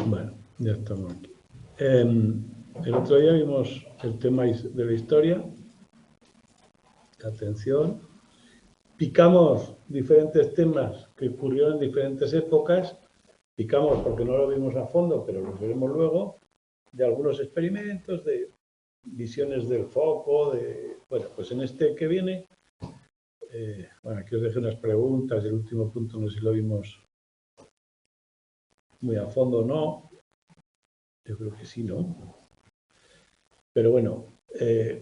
Bueno, ya estamos aquí. El otro día vimos el tema de la historia. Atención. Picamos diferentes temas que ocurrieron en diferentes épocas. Picamos porque no lo vimos a fondo, pero lo veremos luego. De algunos experimentos, de visiones del foco, bueno, pues en este que viene, bueno, aquí os dejo unas preguntas. El último punto no sé si lo vimos muy a fondo o no. Yo creo que sí, ¿no? Pero bueno,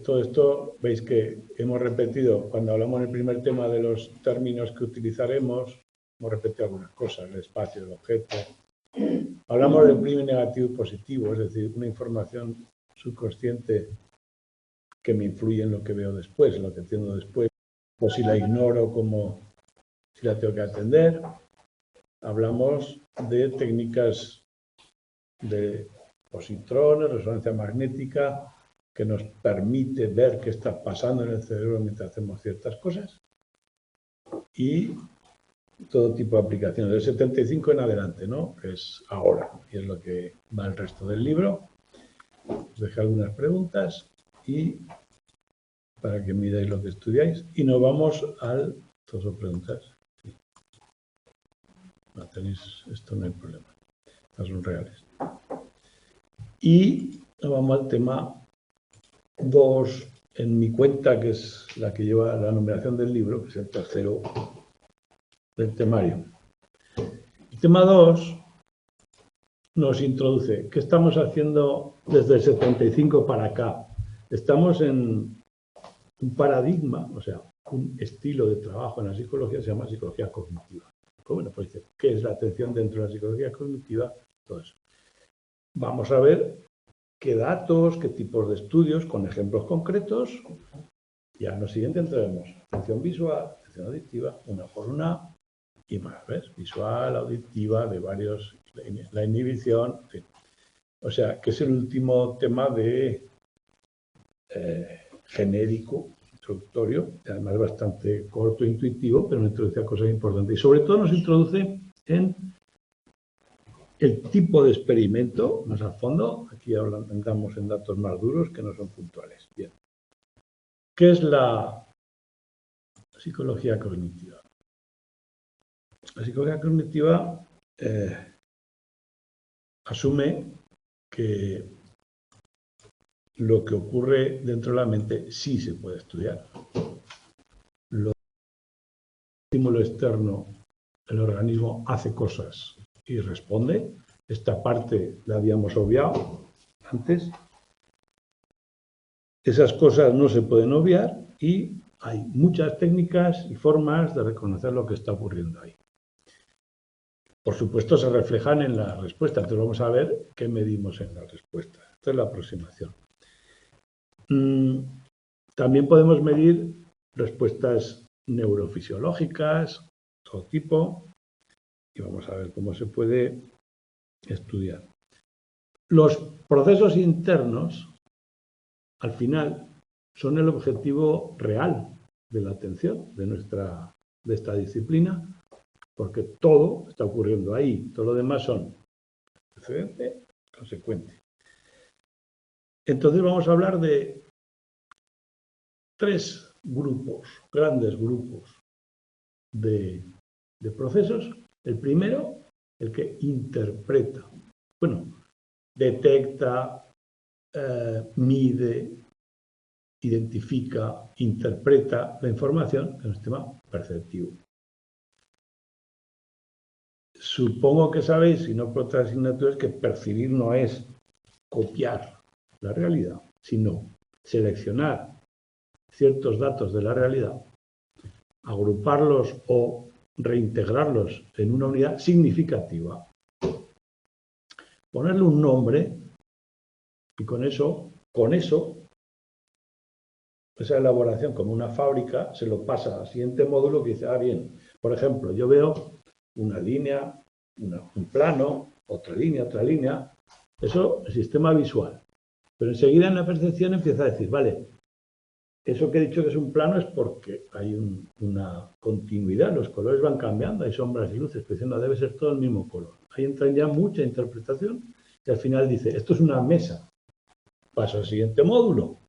todo esto veis que hemos repetido, cuando hablamos en el primer tema de los términos que utilizaremos, hemos repetido algunas cosas, el espacio, el objeto. Hablamos de primo negativo y positivo, es decir, una información subconsciente que me influye en lo que veo después, en lo que entiendo después, o si la ignoro, como si la tengo que atender. Hablamos de técnicas de positrones, resonancia magnética, que nos permite ver qué está pasando en el cerebro mientras hacemos ciertas cosas, y todo tipo de aplicaciones, del 75 en adelante, ¿no? Que es ahora, y es lo que va el resto del libro. Os dejé algunas preguntas y para que miráis lo que estudiáis, y nos vamos al... ¿Todos son preguntas? Sí. No tenéis, esto no hay problema, estas son reales. Y nos vamos al tema 2 en mi cuenta, que es la que lleva la numeración del libro, que es el tercero del temario. El tema 2 nos introduce qué estamos haciendo desde el 75 para acá. Estamos en un paradigma, o sea, un estilo de trabajo en la psicología, se llama psicología cognitiva. Bueno, pues dice, ¿qué es la atención dentro de la psicología cognitiva? Todo eso. Vamos a ver qué datos, qué tipos de estudios, con ejemplos concretos. Y a lo siguiente entraremos atención visual, atención auditiva, una por una, y más, ¿ves? Visual, auditiva, de varios, la inhibición, en fin. O sea, que es el último tema de genérico, introductorio, además bastante corto e intuitivo, pero nos introduce a cosas importantes. Y sobre todo nos introduce en el tipo de experimento, más a fondo. Aquí entramos en datos más duros que no son puntuales. Bien. ¿Qué es la psicología cognitiva? La psicología cognitiva asume que lo que ocurre dentro de la mente sí se puede estudiar. Lo estímulo externo, el organismo hace cosas y responde. Esta parte la habíamos obviado antes. Esas cosas no se pueden obviar y hay muchas técnicas y formas de reconocer lo que está ocurriendo ahí. Por supuesto, se reflejan en la respuesta. Entonces vamos a ver qué medimos en la respuesta. Esta es la aproximación. También podemos medir respuestas neurofisiológicas, todo tipo, y vamos a ver cómo se puede estudiar. Los procesos internos, al final, son el objetivo real de la atención de esta disciplina, porque todo está ocurriendo ahí. Todo lo demás son precedente, consecuente. Entonces vamos a hablar de 3 grupos, grandes grupos de procesos. El primero, el que interpreta. Bueno, detecta, mide, identifica, interpreta la información en un sistema perceptivo. Supongo que sabéis, si no por otras asignaturas, que percibir no es copiar la realidad, sino seleccionar ciertos datos de la realidad, agruparlos o reintegrarlos en una unidad significativa, ponerle un nombre y con eso, esa elaboración como una fábrica se lo pasa al siguiente módulo que dice, bien, por ejemplo, yo veo una línea, un plano, otra línea, eso es sistema visual. Pero enseguida en la percepción empieza a decir, vale, Eso que he dicho que es un plano es porque hay una continuidad, los colores van cambiando, hay sombras y luces, pero diciendo debe ser todo el mismo color. Ahí entra ya mucha interpretación y al final dice, esto es una mesa, paso al siguiente módulo.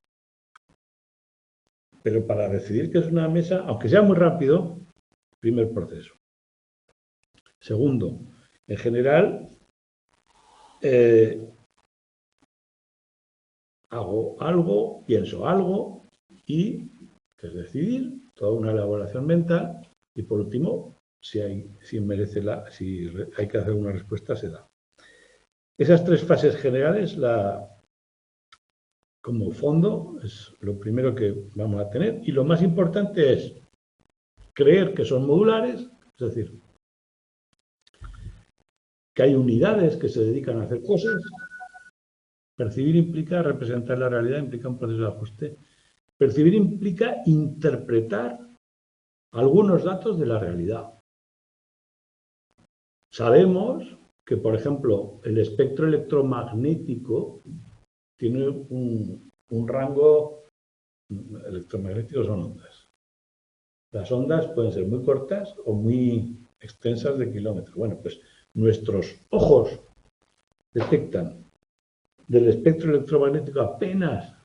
Pero para decidir que es una mesa, aunque sea muy rápido, primer proceso. Segundo, en general, hago algo, pienso algo y, que es decidir, toda una elaboración mental y por último, si hay que hacer una respuesta, se da. Esas tres fases generales, como fondo, es lo primero que vamos a tener y lo más importante es creer que son modulares, es decir, que hay unidades que se dedican a hacer cosas. Percibir implica representar la realidad, implica un proceso de ajuste. Percibir implica interpretar algunos datos de la realidad. Sabemos que, por ejemplo, el espectro electromagnético tiene un rango electromagnético, son ondas. Las ondas pueden ser muy cortas o muy extensas de kilómetros. Bueno, pues nuestros ojos detectan del espectro electromagnético apenas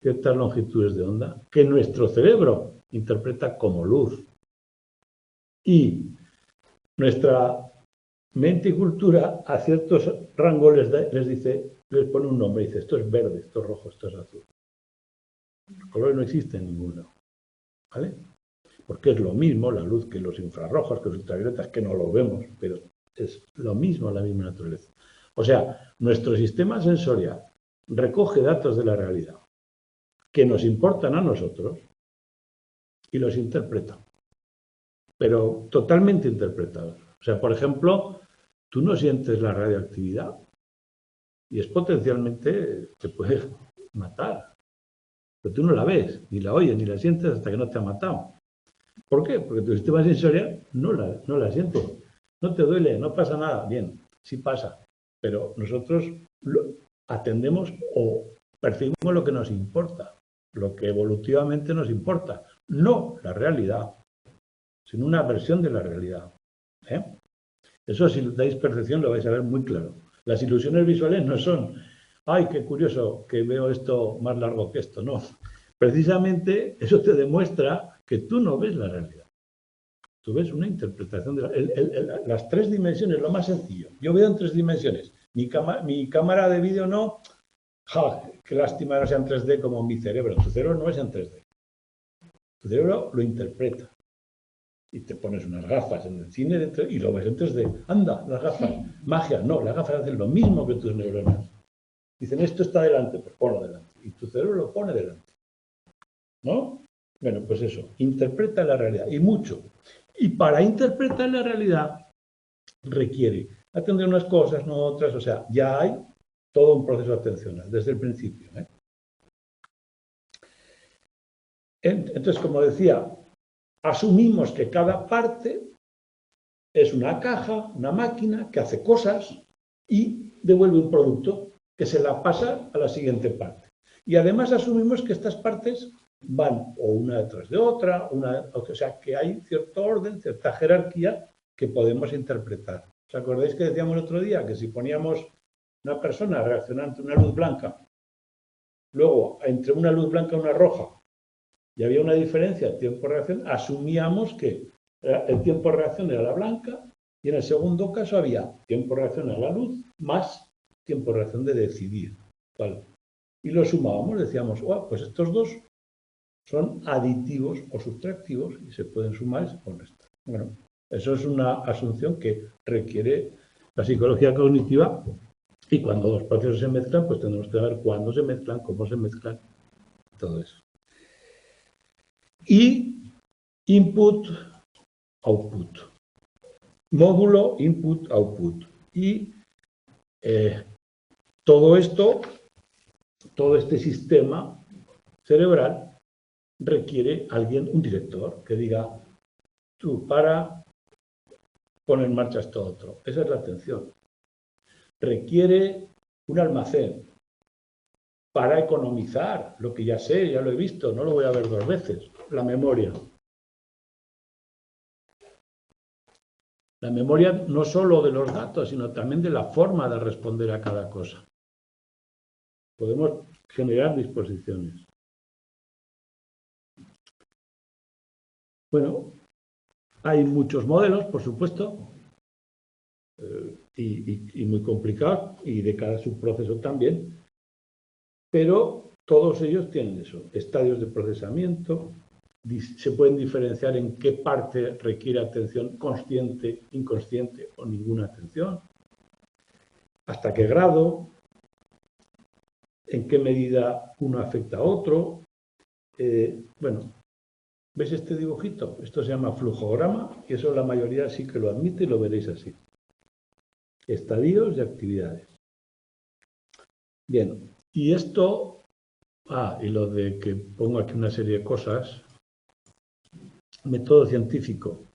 ciertas longitudes de onda que nuestro cerebro interpreta como luz. Y nuestra mente y cultura a ciertos rangos les pone un nombre, dice esto es verde, esto es rojo, esto es azul. Los colores no existen en ninguno, ¿vale? Porque es lo mismo la luz que los infrarrojos, que los ultravioletas, que no lo vemos, pero es lo mismo, la misma naturaleza. O sea, nuestro sistema sensorial recoge datos de la realidad que nos importan a nosotros y los interpreta, pero totalmente interpretados. O sea, por ejemplo, tú no sientes la radioactividad y es potencialmente, te puede matar, pero tú no la ves, ni la oyes, ni la sientes hasta que no te ha matado. ¿Por qué? Porque tu sistema sensorial no la siente. No te duele, no pasa nada. Bien, sí pasa, pero nosotros atendemos o percibimos lo que nos importa, lo que evolutivamente nos importa, no la realidad, sino una versión de la realidad. ¿Eh? Eso, si dais percepción, lo vais a ver muy claro. Las ilusiones visuales no son, ay, qué curioso que veo esto más largo que esto, no. Precisamente eso te demuestra que tú no ves la realidad. Tú ves una interpretación de las tres dimensiones, lo más sencillo. Yo veo en tres dimensiones. Mi cámara de vídeo no, qué lástima no sea en 3D como mi cerebro. Tu cerebro no es en 3D. Tu cerebro lo interpreta. Y te pones unas gafas en el cine y lo ves en 3D. Anda, las gafas. Magia. No, las gafas hacen lo mismo que tus neuronas. Dicen, esto está delante, pues ponlo delante. Y tu cerebro lo pone delante. ¿No? Bueno, pues eso. Interpreta la realidad. Y mucho. Y para interpretar la realidad requiere atender unas cosas, no otras. O sea, ya hay todo un proceso atencional desde el principio. Entonces, como decía, asumimos que cada parte es una caja, una máquina que hace cosas y devuelve un producto que se la pasa a la siguiente parte. Y además asumimos que estas partes van o una detrás de otra, o sea, que hay cierto orden, cierta jerarquía que podemos interpretar. ¿Os acordáis que decíamos el otro día que si poníamos una persona reaccionando ante una luz blanca, luego entre una luz blanca y una roja, y había una diferencia de tiempo de reacción, asumíamos que el tiempo de reacción era la blanca y en el segundo caso había tiempo de reacción a la luz más tiempo de reacción de decidir. ¿Vale? Y lo sumábamos, decíamos, oh, pues estos dos son aditivos o subtractivos y se pueden sumar y se pueden restar. Bueno, eso es una asunción que requiere la psicología cognitiva y cuando dos procesos se mezclan, pues tenemos que ver cuándo se mezclan, cómo se mezclan, todo eso. Y input, output. Módulo, input, output. Y todo esto, todo este sistema cerebral requiere un director, que diga, tú para, pon en marcha esto otro. Esa es la atención. Requiere un almacén. para economizar lo que ya sé, ya lo he visto, no lo voy a ver 2 veces, la memoria. La memoria no solo de los datos, sino también de la forma de responder a cada cosa. Podemos generar disposiciones. Bueno, hay muchos modelos, por supuesto, y muy complicados, y de cada subproceso también, pero todos ellos tienen eso, estadios de procesamiento, se pueden diferenciar en qué parte requiere atención consciente, inconsciente o ninguna atención, hasta qué grado, en qué medida uno afecta a otro. Bueno, ¿ves este dibujito? Esto se llama flujograma y eso la mayoría sí que lo admite y lo veréis así. Estadios y actividades. Bien, y esto, y lo de que pongo aquí una serie de cosas, método científico.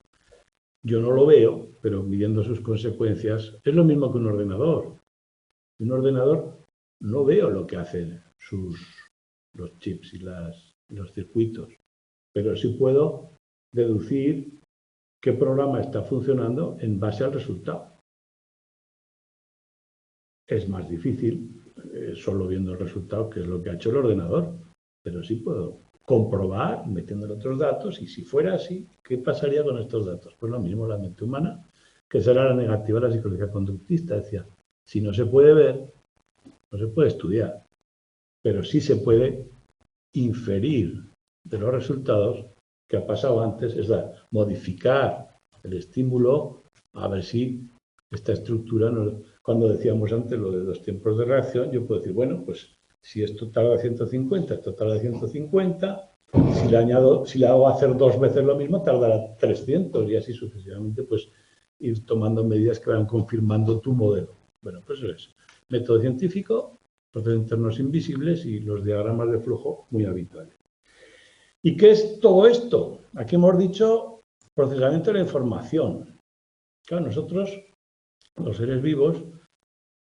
Yo no lo veo, pero midiendo sus consecuencias, es lo mismo que un ordenador. Un ordenador no veo lo que hacen los chips y los circuitos, pero sí puedo deducir qué programa está funcionando en base al resultado. Es más difícil solo viendo el resultado, que es lo que ha hecho el ordenador, pero sí puedo comprobar metiéndole otros datos y si fuera así, ¿qué pasaría con estos datos? Pues lo mismo la mente humana, que será la negativa de la psicología conductista. Decía, si no se puede ver, no se puede estudiar, pero sí se puede inferir de los resultados que ha pasado antes, es decir, modificar el estímulo a ver si esta estructura, cuando decíamos antes lo de los tiempos de reacción, yo puedo decir, bueno, pues si esto tarda 150, esto tarda 150, si le hago hacer 2 veces lo mismo, tardará 300 y así sucesivamente, pues ir tomando medidas que van confirmando tu modelo. Bueno, pues eso es método científico, procesos internos invisibles y los diagramas de flujo muy habituales. ¿Y qué es todo esto? Aquí hemos dicho procesamiento de la información. Claro, nosotros, los seres vivos,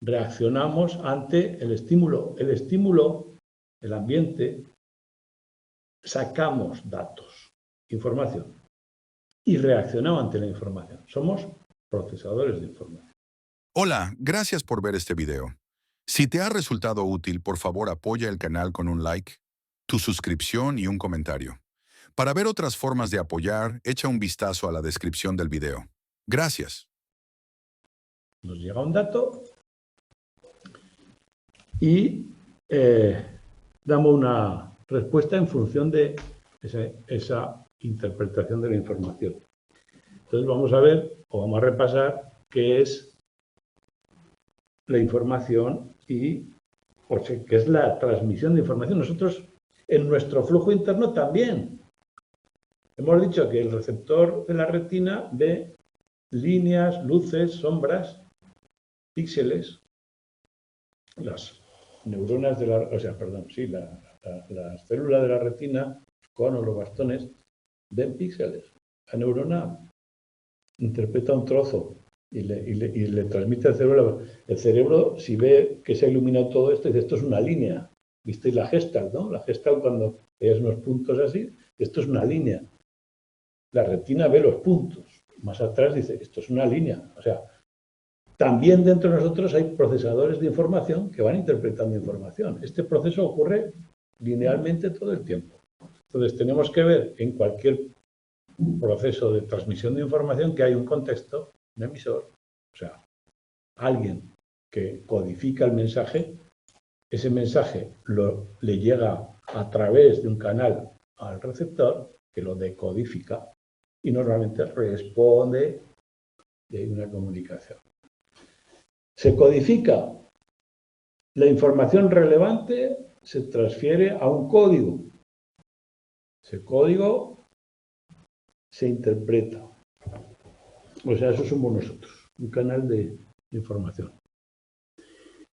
reaccionamos ante el estímulo. El estímulo, el ambiente, sacamos datos, información, y reaccionamos ante la información. Somos procesadores de información. Hola, gracias por ver este video. Si te ha resultado útil, por favor apoya el canal con un like, tu suscripción y un comentario. Para ver otras formas de apoyar, echa un vistazo a la descripción del video. Gracias. Nos llega un dato y damos una respuesta en función de esa interpretación de la información. Entonces vamos a ver, o vamos a repasar, qué es la información y qué es la transmisión de información. Nosotros, en nuestro flujo interno también. Hemos dicho que el receptor de la retina ve líneas, luces, sombras, píxeles, las neuronas de las células de la retina, los conos, los bastones, ven píxeles. La neurona interpreta un trozo y le transmite al cerebro. El cerebro, si ve que se ha iluminado todo esto, dice, esto es una línea. ¿Visteis la Gestalt, no? La Gestalt, cuando veis unos puntos así, esto es una línea. La retina ve los puntos. Más atrás dice, esto es una línea. O sea, también dentro de nosotros hay procesadores de información que van interpretando información. Este proceso ocurre linealmente todo el tiempo. Entonces, tenemos que ver en cualquier proceso de transmisión de información que hay un contexto, un emisor, o sea, alguien que codifica el mensaje, ese mensaje le llega a través de un canal al receptor que lo decodifica y normalmente responde y hay una comunicación. Se codifica, la información relevante se transfiere a un código. Ese código se interpreta. O sea, eso somos nosotros, un canal de información.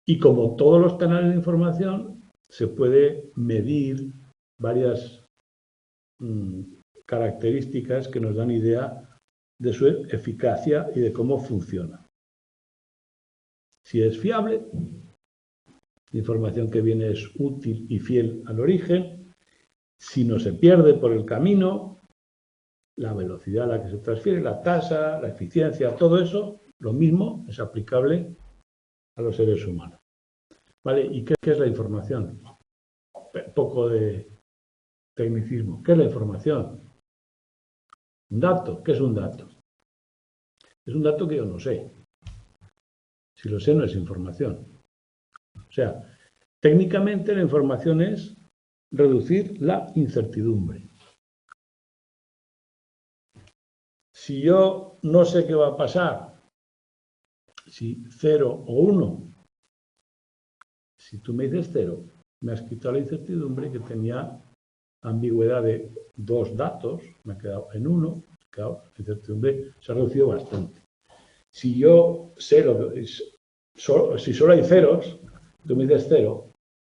Y como todos los canales de información, se puede medir varias características que nos dan idea de su eficacia y de cómo funciona. Si es fiable, La información que viene es útil y fiel al origen. Si no se pierde por el camino, la velocidad a la que se transfiere, la tasa, la eficiencia, todo eso, lo mismo es aplicable a los seres humanos. ¿Vale? ¿Y qué es la información? Un poco de tecnicismo. ¿Qué es la información? Un dato. ¿Qué es un dato? Es un dato que yo no sé. Si lo sé, no es información. O sea, técnicamente la información es reducir la incertidumbre. Si yo no sé qué va a pasar, si 0 o 1, si tú me dices 0, me has quitado la incertidumbre que tenía ambigüedad de 2 datos, me ha quedado en 1, claro, la incertidumbre se ha reducido bastante. Si yo sé si solo hay ceros, tú me dices 0,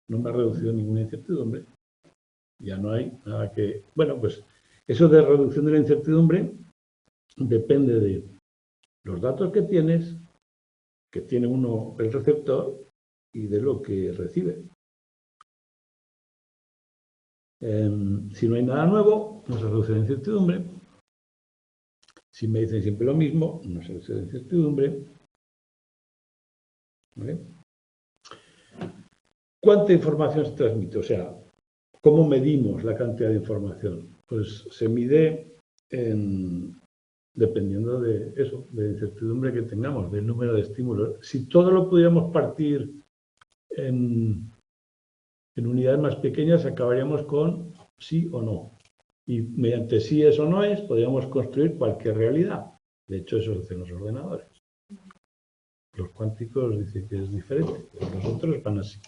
no me ha reducido ninguna incertidumbre, ya no hay nada que... Bueno, pues eso de reducción de la incertidumbre depende de los datos que tienes, que tiene uno el receptor, y de lo que recibe. Si no hay nada nuevo, no se reduce la incertidumbre. Si me dicen siempre lo mismo, no se reduce la incertidumbre. ¿Vale? ¿Cuánta información se transmite? O sea, ¿cómo medimos la cantidad de información? Pues se mide dependiendo de eso, de la incertidumbre que tengamos, del número de estímulos. Si todo lo pudiéramos partir en unidades más pequeñas, acabaríamos con sí o no. Y mediante sí es o no es, podríamos construir cualquier realidad. De hecho, eso hacen los ordenadores. Los cuánticos dicen que es diferente, pero los otros van así.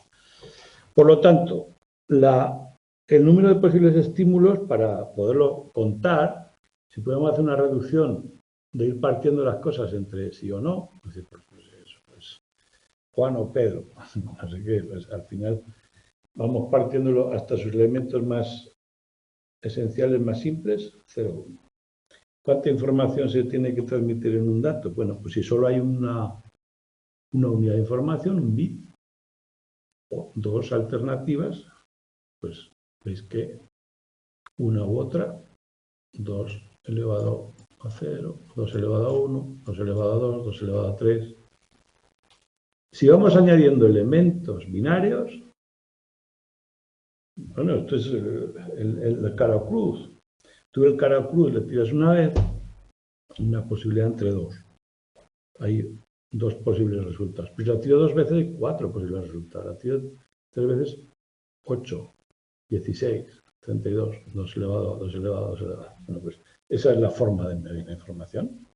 Por lo tanto, el número de posibles estímulos, para poderlo contar, si podemos hacer una reducción de ir partiendo las cosas entre sí o no, pues Juan o Pedro, así que pues, al final vamos partiéndolo hasta sus elementos más esenciales, más simples, 0, 1. ¿Cuánta información se tiene que transmitir en un dato? Bueno, pues si solo hay una unidad de información, un bit, o 2 alternativas, pues veis que una u otra, 2 elevado a 0, 2 elevado a 1, 2 elevado a 2, 2 elevado a 3. Si vamos añadiendo elementos binarios, bueno, esto es el cara o cruz. Tú el cara o cruz le tiras una vez, una posibilidad entre 2. Hay 2 posibles resultados. Pues la tiro 2 veces, hay 4 posibles resultados. La tiro 3 veces, 8, 16, 32, 2 elevado a 2 elevado a 2 elevado. Bueno, pues esa es la forma de medir la información.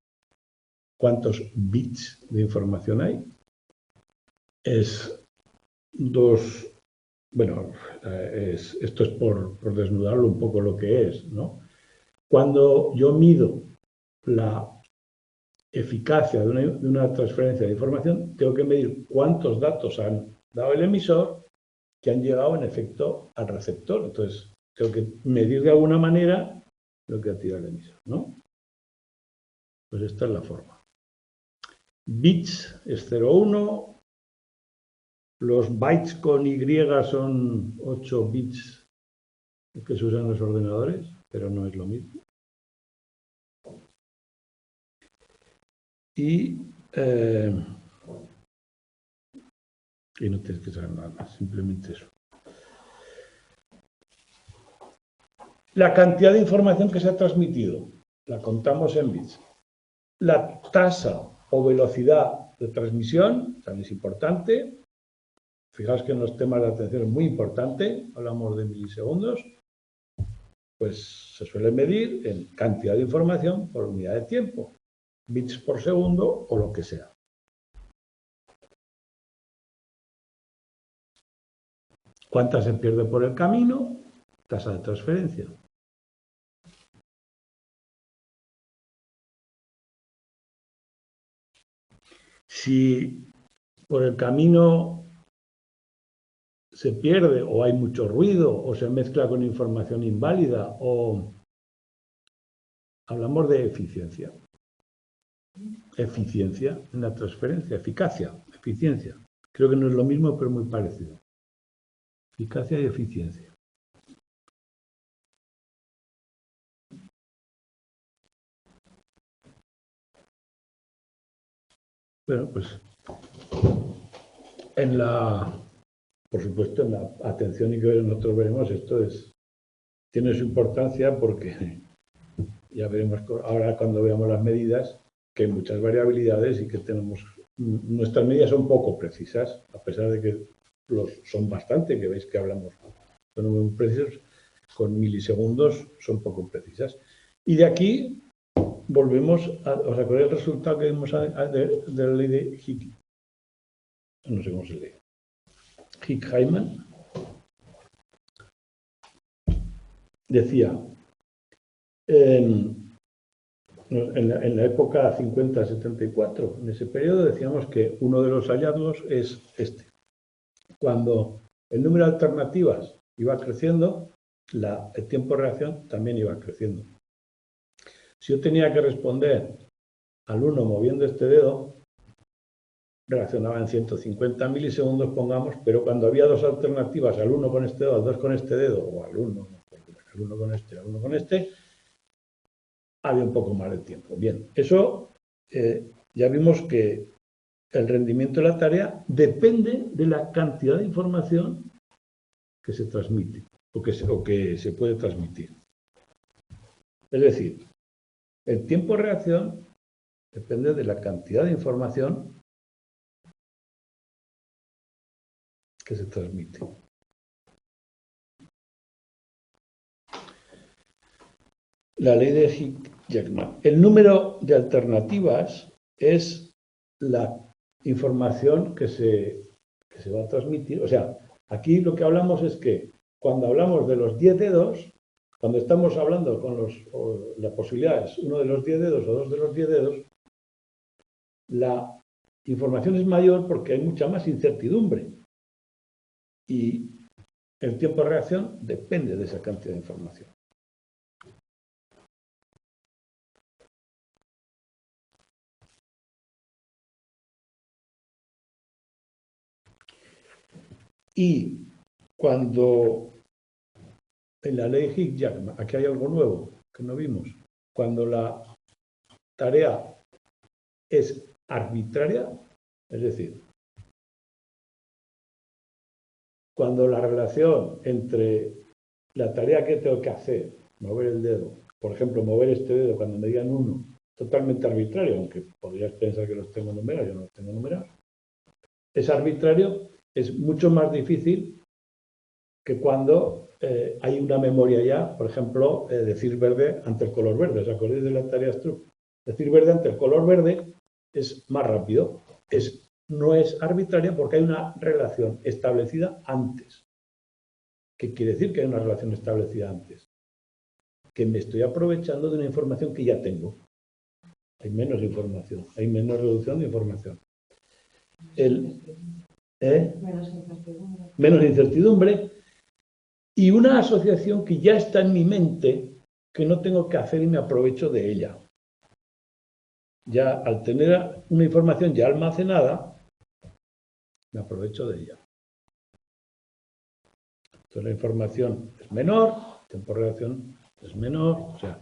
¿Cuántos bits de información hay? Es 2... Bueno, esto es por desnudarlo un poco lo que es, ¿no? Cuando yo mido la eficacia de una transferencia de información, tengo que medir cuántos datos han dado el emisor que han llegado en efecto al receptor. Entonces, tengo que medir de alguna manera lo que ha tirado el emisor, ¿no? Pues esta es la forma. Bits es 0, 1. Los bytes con Y son 8 bits que se usan en los ordenadores, pero no es lo mismo. Y no tienes que saber nada más, simplemente eso. La cantidad de información que se ha transmitido, la contamos en bits. La tasa o velocidad de transmisión también es importante. Fijaos que en los temas de atención es muy importante, hablamos de milisegundos, pues se suele medir en cantidad de información por unidad de tiempo, bits por segundo o lo que sea. ¿Cuánta se pierde por el camino? Tasa de transferencia. Si por el camino se pierde o hay mucho ruido o se mezcla con información inválida o hablamos de eficiencia. Eficiencia en la transferencia, eficacia, eficiencia. Creo que no es lo mismo, pero muy parecido. Eficacia y eficiencia. Bueno, pues por supuesto, en la atención y que nosotros veremos, esto tiene su importancia porque ya veremos ahora cuando veamos las medidas que hay muchas variabilidades y que nuestras medidas son poco precisas, a pesar de que son bastante, que veis que hablamos, son muy precisos, con milisegundos son poco precisas. Y de aquí volvemos ¿os acordáis el resultado que vimos de la ley de Hick? No sé cómo se lee. Hick-Hyman decía, en la época 50-74, en ese periodo decíamos que uno de los hallazgos es este. Cuando el número de alternativas iba creciendo, el tiempo de reacción también iba creciendo. Si yo tenía que responder al 1 moviendo este dedo, reaccionaba en 150 milisegundos, pongamos, pero cuando había dos alternativas, al 1 con este dedo, al 2 con este dedo, o al 1 con este, al 1 con este, había un poco más de tiempo. Bien, eso ya vimos que el rendimiento de la tarea depende de la cantidad de información que se transmite o que se puede transmitir. Es decir, el tiempo de reacción depende de la cantidad de información que se transmite. La ley de Hick-Jackman. El número de alternativas es la información que se va a transmitir. O sea, aquí lo que hablamos es que cuando hablamos de los 10 dedos, cuando estamos hablando con la posibilidad es uno de los 10 dedos o dos de los 10 dedos, la información es mayor porque hay mucha más incertidumbre. Y el tiempo de reacción depende de esa cantidad de información. Y cuando en la ley Hick-Jackman, aquí hay algo nuevo que no vimos, cuando la tarea es arbitraria, es decir, cuando la relación entre la tarea que tengo que hacer, mover el dedo, por ejemplo, mover este dedo cuando me digan 1, totalmente arbitrario, aunque podrías pensar que los tengo numerados, yo no los tengo numerados, es arbitrario, es mucho más difícil que cuando hay una memoria ya, por ejemplo, decir verde ante el color verde. ¿Os acordáis de la tarea Stroop? Decir verde ante el color verde es más rápido, no es arbitraria porque hay una relación establecida antes. ¿Qué quiere decir que hay una relación establecida antes? Que me estoy aprovechando de una información que ya tengo. Hay menos información, hay menos reducción de información. Menos incertidumbre y una asociación que ya está en mi mente que no tengo que hacer y me aprovecho de ella. Ya al tener una información ya almacenada, me aprovecho de ella. Entonces la información es menor, el tiempo de reacción es menor, o sea,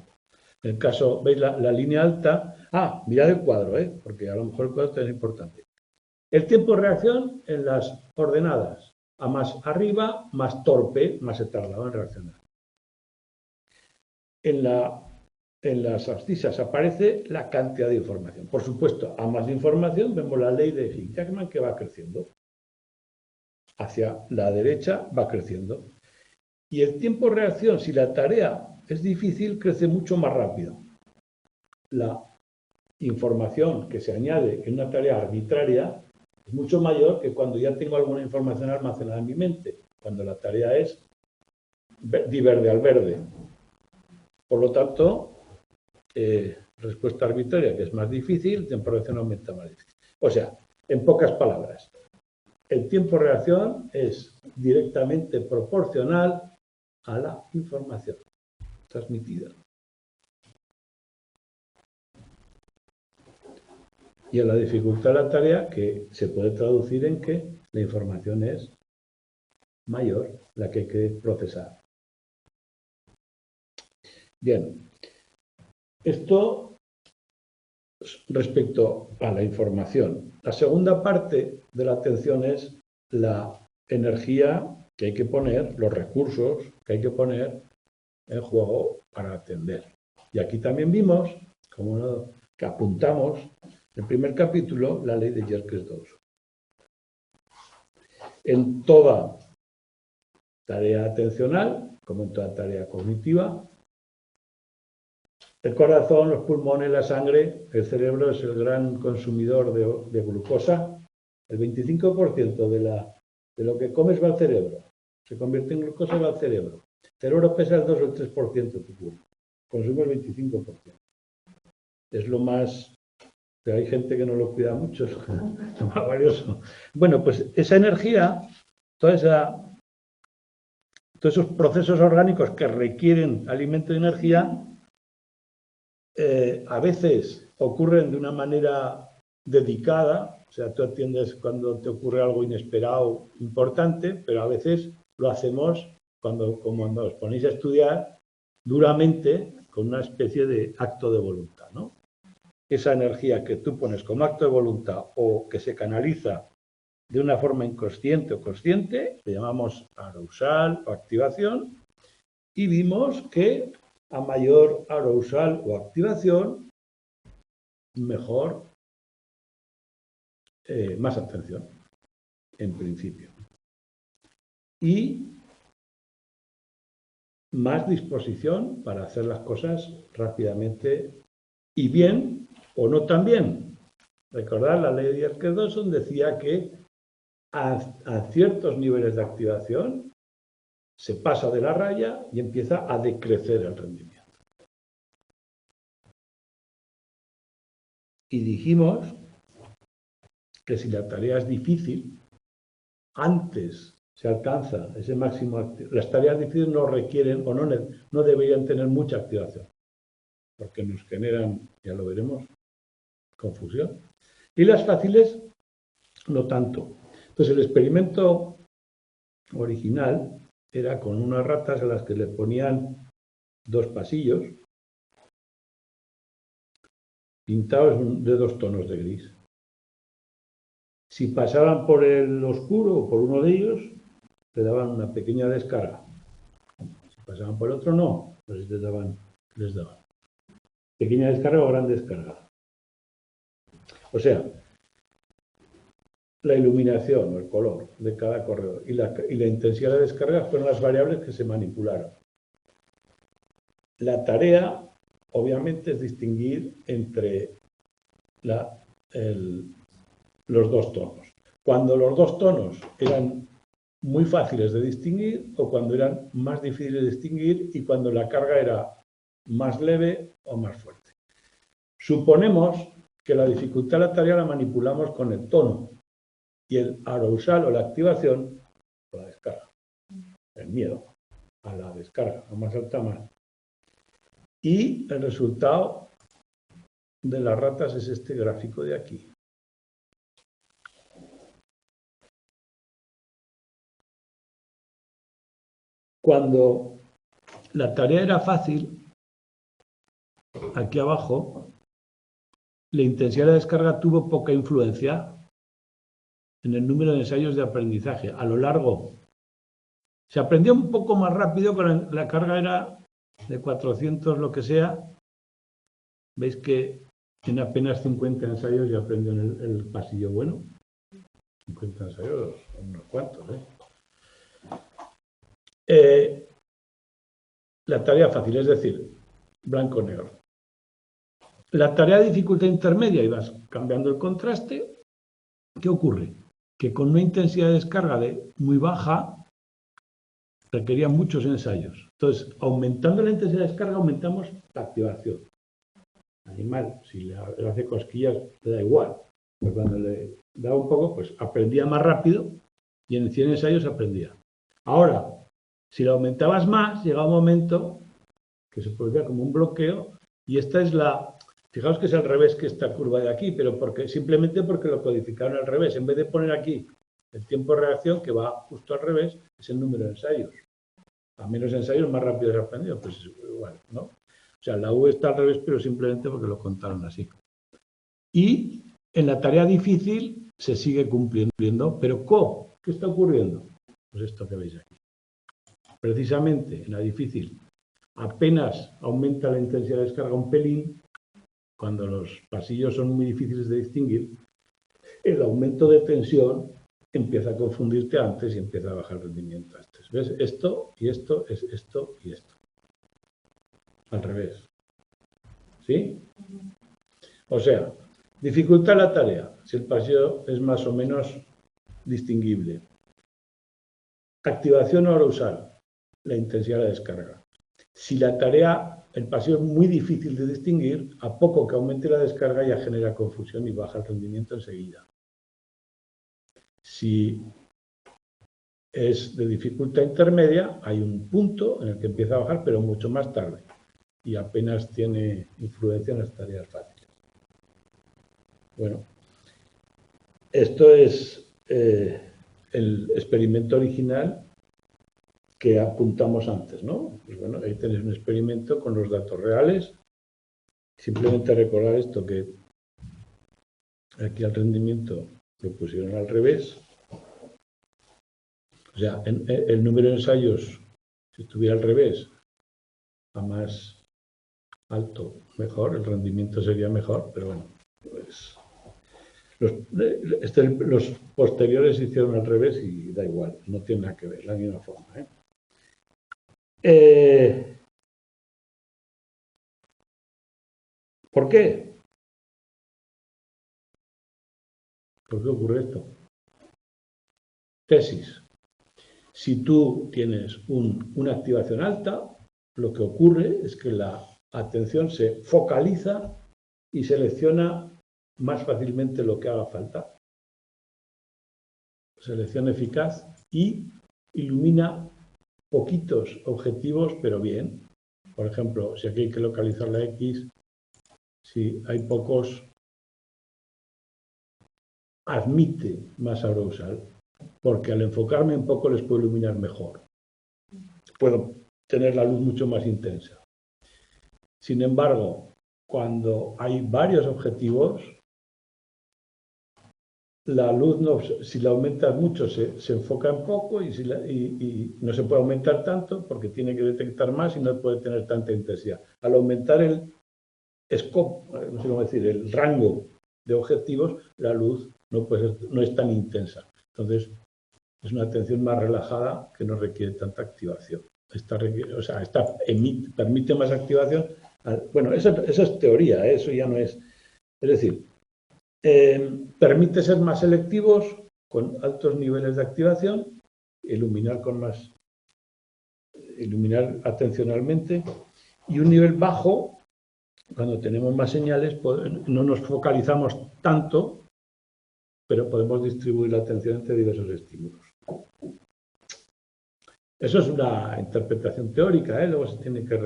en el caso, ¿veis la línea alta? Mirad el cuadro, porque a lo mejor el cuadro es importante. El tiempo de reacción en las ordenadas, a más arriba, más torpe, más se tardaba en reaccionar. En las abscisas aparece la cantidad de información. Por supuesto, a más información vemos la ley de Hick-Jackman que va creciendo. Hacia la derecha va creciendo. Y el tiempo de reacción, si la tarea es difícil, crece mucho más rápido. La información que se añade en una tarea arbitraria es mucho mayor que cuando ya tengo alguna información almacenada en mi mente, cuando la tarea es di verde al verde. Por lo tanto, respuesta arbitraria, que es más difícil, tiempo de reacción aumenta más difícil. O sea, en pocas palabras, el tiempo de reacción es directamente proporcional a la información transmitida. Y a la dificultad de la tarea, que se puede traducir en que la información es mayor, la que hay que procesar. Bien, esto respecto a la información. La segunda parte de la atención es la energía que hay que poner, los recursos que hay que poner en juego para atender. Y aquí también vimos, que apuntamos en el primer capítulo, la ley de Yerkes-Dawson. En toda tarea atencional, como en toda tarea cognitiva, el corazón, los pulmones, la sangre, el cerebro es el gran consumidor de glucosa. El 25% de lo que comes va al cerebro. Se convierte en glucosa y va al cerebro. El cerebro pesa el 2 o el 3% de tu cuerpo. Consume el 25%. Es lo más... Pero hay gente que no lo cuida mucho, es lo más valioso. Bueno, pues esa energía, todos esos procesos orgánicos que requieren alimento y energía, a veces ocurren de una manera dedicada, o sea, tú atiendes cuando te ocurre algo inesperado, importante, pero a veces lo hacemos como os ponéis a estudiar duramente con una especie de acto de voluntad, ¿no? Esa energía que tú pones como acto de voluntad o que se canaliza de una forma inconsciente o consciente, le llamamos arousal o activación, y vimos que a mayor arousal o activación, mejor, más atención, en principio. Y más disposición para hacer las cosas rápidamente y bien o no tan bien. Recordad, la ley de Yerkes-Dawson decía que a ciertos niveles de activación se pasa de la raya y empieza a decrecer el rendimiento. Y dijimos que si la tarea es difícil, antes se alcanza ese máximo. Las tareas difíciles no requieren o no deberían tener mucha activación, porque nos generan, ya lo veremos, confusión. Y las fáciles, no tanto. Entonces, el experimento original era con unas ratas a las que le ponían 2 pasillos pintados de 2 tonos de gris. Si pasaban por el oscuro o por uno de ellos, le daban una pequeña descarga. Si pasaban por el otro, no. Pues les daban. Pequeña descarga o gran descarga. O sea, la iluminación o el color de cada corredor y la intensidad de descarga fueron las variables que se manipularon. La tarea, obviamente, es distinguir entre los 2 tonos. Cuando los 2 tonos eran muy fáciles de distinguir o cuando eran más difíciles de distinguir y cuando la carga era más leve o más fuerte. Suponemos que la dificultad de la tarea la manipulamos con el tono y el arousal o la activación con la descarga. El miedo a la descarga, a más alta más. Y el resultado de las ratas es este gráfico de aquí. Cuando la tarea era fácil, aquí abajo, la intensidad de la descarga tuvo poca influencia en el número de ensayos de aprendizaje. A lo largo, se aprendió un poco más rápido, cuando la carga era de 400, lo que sea. Veis que en apenas 50 ensayos ya aprendió en el pasillo bueno. 50 ensayos, unos cuantos, la tarea fácil, es decir, blanco-negro. La tarea de dificultad intermedia, y vas cambiando el contraste, ¿qué ocurre? Que con una intensidad de descarga muy baja, requería muchos ensayos. Entonces, aumentando la intensidad de descarga, aumentamos la activación. Animal, si le hace cosquillas, le da igual. Pues cuando le daba un poco, pues aprendía más rápido y en 100 ensayos aprendía. Ahora, si lo aumentabas más, llegaba un momento que se producía como un bloqueo y esta es fijaos que es al revés que esta curva de aquí, pero simplemente porque lo codificaron al revés. En vez de poner aquí El tiempo de reacción, que va justo al revés, es el número de ensayos. A menos ensayos, más rápido es aprendido. Pues es igual, ¿no? O sea, la U está al revés, pero simplemente porque lo contaron así. Y en la tarea difícil se sigue cumpliendo, pero ¿cómo? ¿Qué está ocurriendo? Pues esto que veis aquí. Precisamente en la difícil apenas aumenta la intensidad de descarga un pelín, cuando los pasillos son muy difíciles de distinguir, el aumento de tensión empieza a confundirte antes y empieza a bajar el rendimiento antes. ¿Ves? Esto y esto es esto y esto. Al revés. ¿Sí? O sea, dificulta la tarea si el pasillo es más o menos distinguible. Activación orosal, la intensidad de la descarga. Si la tarea, el pasillo es muy difícil de distinguir, a poco que aumente la descarga ya genera confusión y baja el rendimiento enseguida. Si es de dificultad intermedia, hay un punto en el que empieza a bajar, pero mucho más tarde, y apenas tiene influencia en las tareas fáciles. Bueno, esto es el experimento original que apuntamos antes, ¿no? Pues bueno, ahí tenéis un experimento con los datos reales. Simplemente recordar esto, que aquí al rendimiento lo pusieron al revés. O sea, el número de ensayos, si estuviera al revés, a más alto, mejor, el rendimiento sería mejor, pero bueno, pues los posteriores se hicieron al revés y da igual, no tiene nada que ver, la misma forma. ¿Por qué? ¿Por qué ocurre esto? Tesis. Si tú tienes una activación alta, lo que ocurre es que la atención se focaliza y selecciona más fácilmente lo que haga falta. Selección eficaz y ilumina poquitos objetivos, pero bien. Por ejemplo, si aquí hay que localizar la X, si hay pocos, admite más arousal, porque al enfocarme un poco les puedo iluminar mejor. Puedo tener la luz mucho más intensa. Sin embargo, cuando hay varios objetivos, la luz, si la aumentas mucho, se enfoca en poco y no se puede aumentar tanto porque tiene que detectar más y no puede tener tanta intensidad. Al aumentar el scope, no sé cómo decir, el rango de objetivos, la luz no es tan intensa. Entonces, es una atención más relajada que no requiere tanta activación. Permite más activación. Bueno, esa es teoría, eso ya no es. Es decir, permite ser más selectivos con altos niveles de activación, iluminar atencionalmente, y un nivel bajo, cuando tenemos más señales, no nos focalizamos tanto, pero podemos distribuir la atención entre diversos estímulos. Eso es una interpretación teórica, luego se tiene que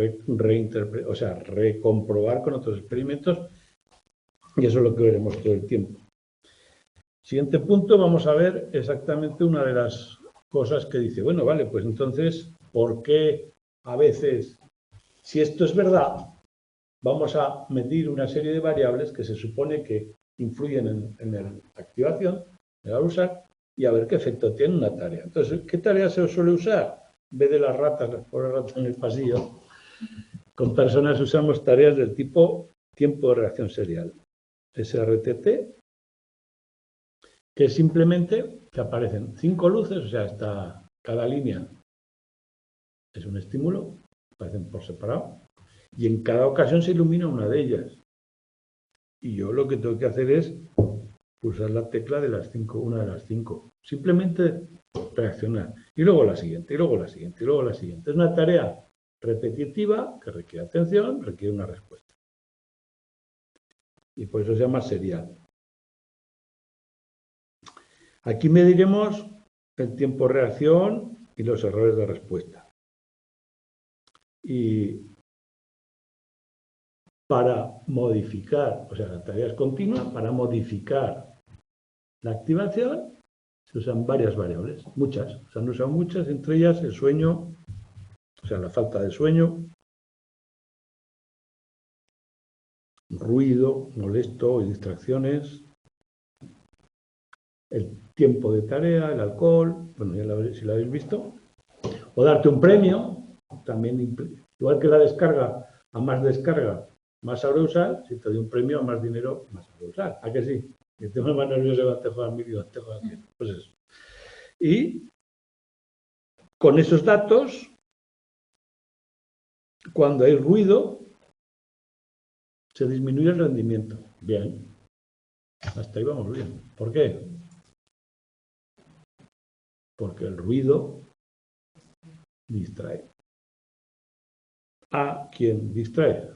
recomprobar con otros experimentos, y eso es lo que veremos todo el tiempo. Siguiente punto, vamos a ver exactamente una de las cosas que dice, bueno, vale, pues entonces, ¿por qué a veces, si esto es verdad, vamos a medir una serie de variables que se supone que influyen en la activación, en el usar, y a ver qué efecto tiene una tarea? Entonces, ¿qué tarea se suele usar? En vez de las pobres ratas en el pasillo, con personas usamos tareas del tipo tiempo de reacción serial, SRTT, que es simplemente que aparecen 5 luces, o sea, cada línea es un estímulo, aparecen por separado, y en cada ocasión se ilumina una de ellas. Y yo lo que tengo que hacer es pulsar la tecla de las 5, una de las 5. Simplemente reaccionar. Y luego la siguiente, y luego la siguiente, y luego la siguiente. Es una tarea repetitiva que requiere atención, requiere una respuesta. Y por eso se llama serial. Aquí mediremos el tiempo de reacción y los errores de respuesta. Y para modificar, o sea, la tarea es continua, para modificar la activación se usan varias variables, muchas. Se han usado muchas, entre ellas el sueño, o sea, la falta de sueño, ruido molesto y distracciones, el tiempo de tarea, el alcohol, bueno, ya si lo habéis visto, o darte un premio, también, igual que la descarga, a más descarga, más sabré usar, si te doy un premio a más dinero, más sabré usar. ¿A que sí? Que tengo más nervioso que te juegas mi vida, te juegas bien. Pues eso. Y con esos datos, cuando hay ruido, se disminuye el rendimiento. Bien. Hasta ahí vamos bien. ¿Por qué? Porque el ruido distrae. ¿A quién distrae?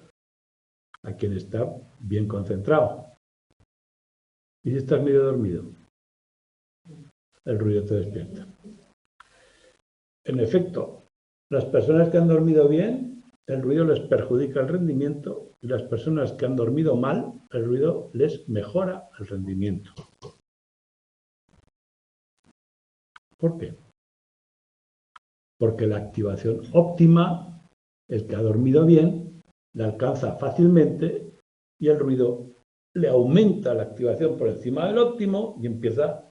A quien está bien concentrado. ¿Y si estás medio dormido? El ruido te despierta. En efecto, las personas que han dormido bien, el ruido les perjudica el rendimiento, y las personas que han dormido mal, el ruido les mejora el rendimiento. ¿Por qué? Porque la activación óptima, el que ha dormido bien, la alcanza fácilmente y el ruido le aumenta la activación por encima del óptimo y empieza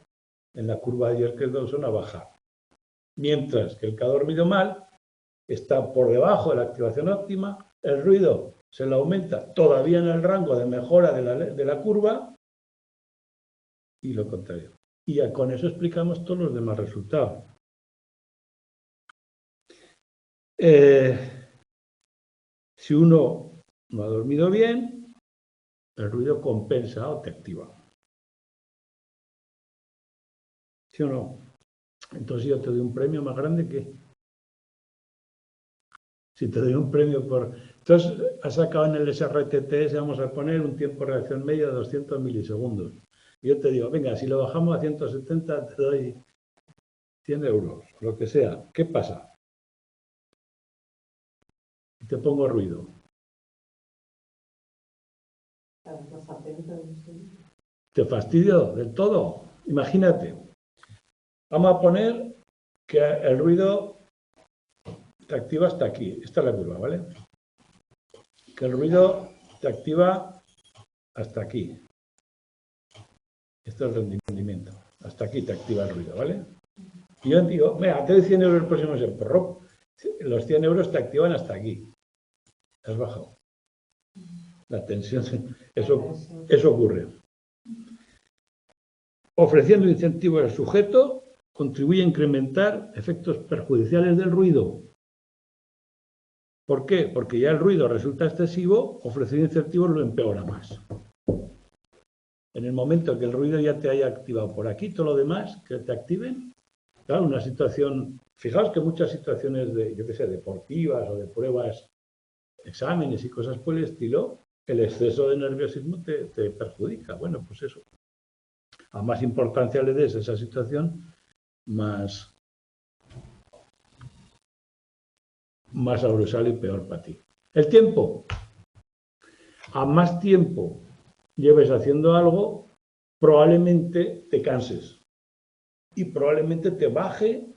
en la curva de Jerker-Dawson a bajar. Mientras que el que ha dormido mal está por debajo de la activación óptima, el ruido se le aumenta todavía en el rango de mejora de la curva y lo contrario. Y ya con eso explicamos todos los demás resultados. Si uno no ha dormido bien, el ruido compensa o te activa. ¿Sí o no? Entonces yo te doy un premio más grande que... Si te doy un premio por... Entonces has sacado en el SRTTS, vamos a poner un tiempo de reacción media de 200 milisegundos. Y yo te digo, venga, si lo bajamos a 170 te doy 100 euros, lo que sea. ¿Qué pasa? Y te pongo ruido. ¿Te fastidio del todo? Imagínate. Vamos a poner que el ruido te activa hasta aquí. Esta es la curva, ¿vale? Que el ruido te activa hasta aquí. Esto es el rendimiento. Hasta aquí te activa el ruido, ¿vale? Y yo digo, mira, te doy 100 euros el próximo mes. Los 100 euros te activan hasta aquí. Has bajado. La tensión, eso ocurre. Ofreciendo incentivos al sujeto, contribuye a incrementar efectos perjudiciales del ruido. ¿Por qué? Porque ya el ruido resulta excesivo, ofrecer incentivos lo empeora más. En el momento que el ruido ya te haya activado por aquí, todo lo demás que te activen, claro, una situación, fijaos que muchas situaciones de, yo qué sé, deportivas o de pruebas, exámenes y cosas por el estilo, el exceso de nerviosismo te perjudica. Bueno, pues eso. A más importancia le des a esa situación, más sabrosal y peor para ti. El tiempo. A más tiempo lleves haciendo algo, probablemente te canses y probablemente te baje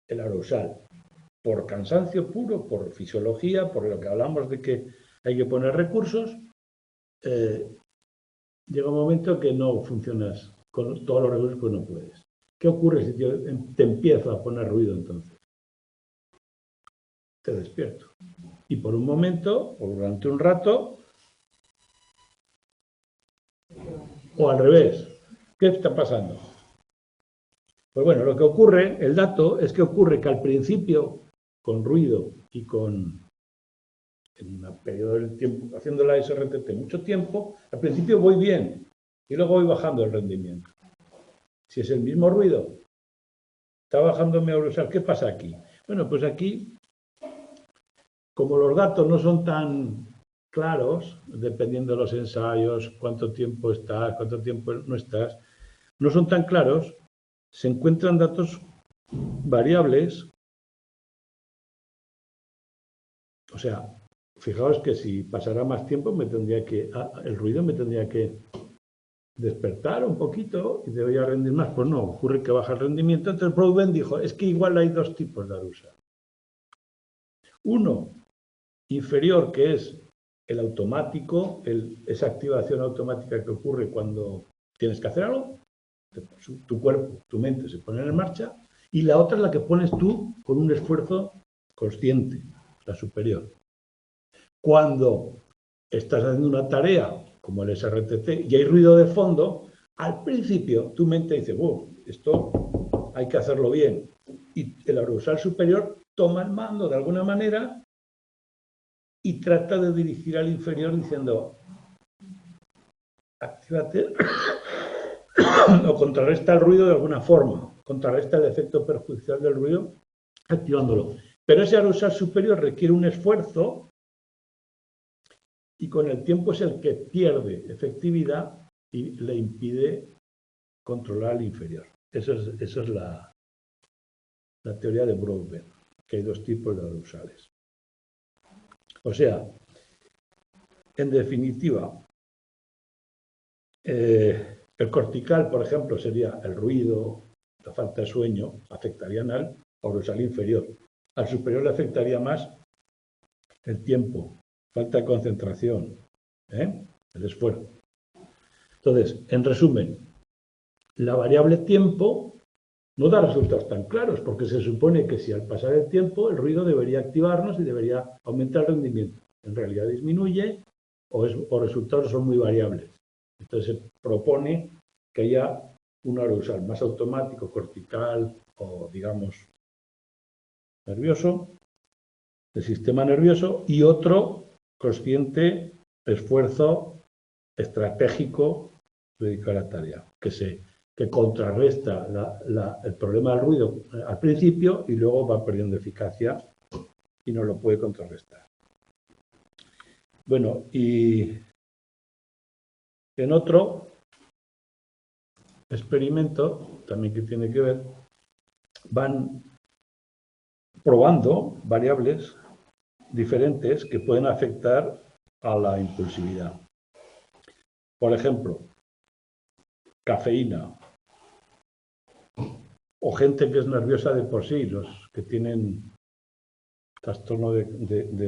el arousal. Por cansancio puro, por fisiología, por lo que hablamos de que hay que poner recursos, llega un momento que no funcionas con todos los recursos, pues no puedes. ¿Qué ocurre si te empiezo a poner ruido entonces? Te despierto. Y por un momento, o durante un rato, o al revés. ¿Qué está pasando? Pues bueno, lo que ocurre, el dato, es que ocurre que al principio, con ruido y en un periodo del tiempo, haciendo la SRTT mucho tiempo, al principio voy bien y luego voy bajando el rendimiento. Si es el mismo ruido, está bajando mi arousal, ¿qué pasa aquí? Bueno, pues aquí, como los datos no son tan claros, dependiendo de los ensayos, cuánto tiempo estás, cuánto tiempo no estás, no son tan claros, se encuentran datos variables. O sea, fijaos que si pasara más tiempo el ruido me tendría que despertar un poquito y debería rendir más. Pues no, ocurre que baja el rendimiento. Entonces Broadbent dijo, es que igual hay dos tipos de Arousal. Uno, inferior, que es el automático, esa activación automática que ocurre cuando tienes que hacer algo, tu cuerpo, tu mente se ponen en marcha, y la otra es la que pones tú con un esfuerzo consciente, la superior. Cuando estás haciendo una tarea, como el SRTT, y hay ruido de fondo, al principio tu mente dice, wow, esto hay que hacerlo bien. Y el arousal superior toma el mando de alguna manera y trata de dirigir al inferior diciendo, actívate o contrarresta el ruido de alguna forma, contrarresta el efecto perjudicial del ruido activándolo. Pero ese arousal superior requiere un esfuerzo y con el tiempo es el que pierde efectividad y le impide controlar al inferior. Esa es la teoría de Broadbent, que hay dos tipos de arousales. O sea, en definitiva, el cortical, por ejemplo, sería el ruido, la falta de sueño, afectarían al arousal inferior. Al superior le afectaría más el tiempo, falta de concentración, el esfuerzo. Entonces, en resumen, la variable tiempo no da resultados tan claros, porque se supone que si al pasar el tiempo el ruido debería activarnos y debería aumentar el rendimiento. En realidad disminuye o resultados son muy variables. Entonces se propone que haya un arousal más automático, cortical o, digamos, nervioso, del sistema nervioso, y otro consciente, esfuerzo estratégico dedicado a la tarea, que contrarresta el problema del ruido al principio y luego va perdiendo eficacia y no lo puede contrarrestar. Bueno, y en otro experimento, también que tiene que ver, van probando variables diferentes que pueden afectar a la impulsividad. Por ejemplo, cafeína, o gente que es nerviosa de por sí, los que tienen trastorno de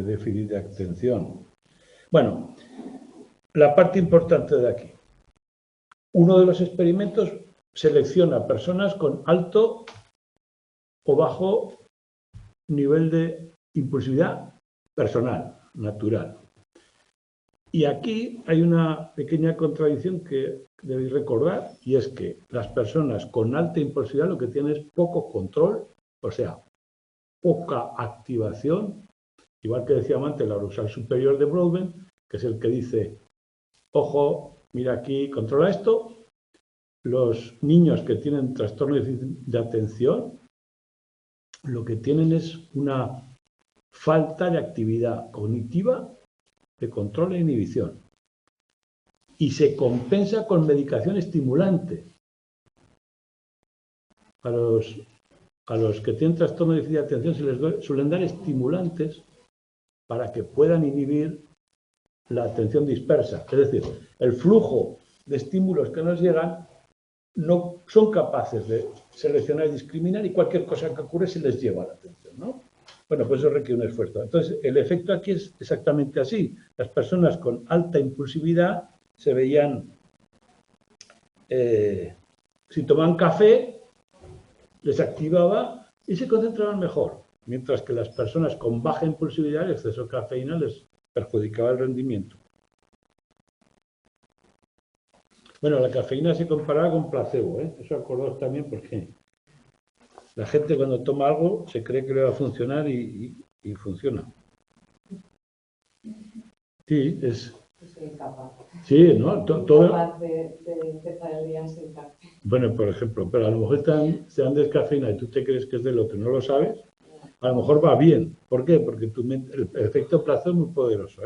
déficit de atención. Bueno, la parte importante de aquí. Uno de los experimentos selecciona personas con alto o bajo nivel de impulsividad personal, natural. Y aquí hay una pequeña contradicción que debéis recordar, y es que las personas con alta impulsividad lo que tienen es poco control, o sea, poca activación, igual que decíamos antes, el arousal superior de Broadbent, que es el que dice, ojo, mira aquí, controla esto. Los niños que tienen trastorno de atención, lo que tienen es una falta de actividad cognitiva, de control e inhibición. Y se compensa con medicación estimulante. A los que tienen trastorno de déficit de atención se les suelen dar estimulantes para que puedan inhibir la atención dispersa. Es decir, el flujo de estímulos que nos llegan no son capaces de seleccionar y discriminar y cualquier cosa que ocurre se les lleva la atención, ¿no? Bueno, pues eso requiere un esfuerzo. Entonces, el efecto aquí es exactamente así. Las personas con alta impulsividad se veían, si tomaban café, les activaba y se concentraban mejor, mientras que las personas con baja impulsividad, el exceso de cafeína les perjudicaba el rendimiento. Bueno, la cafeína se comparaba con placebo, Eso acordaos también porque la gente cuando toma algo se cree que le va a funcionar y funciona. Sí, es... Soy capaz. Sí, ¿no? Todo... capaz de empezar el día sin café. Bueno, por ejemplo, pero a lo mejor te dan descafeína y tú te crees que es del otro y no lo sabes, a lo mejor va bien. ¿Por qué? Porque el efecto placebo es muy poderoso,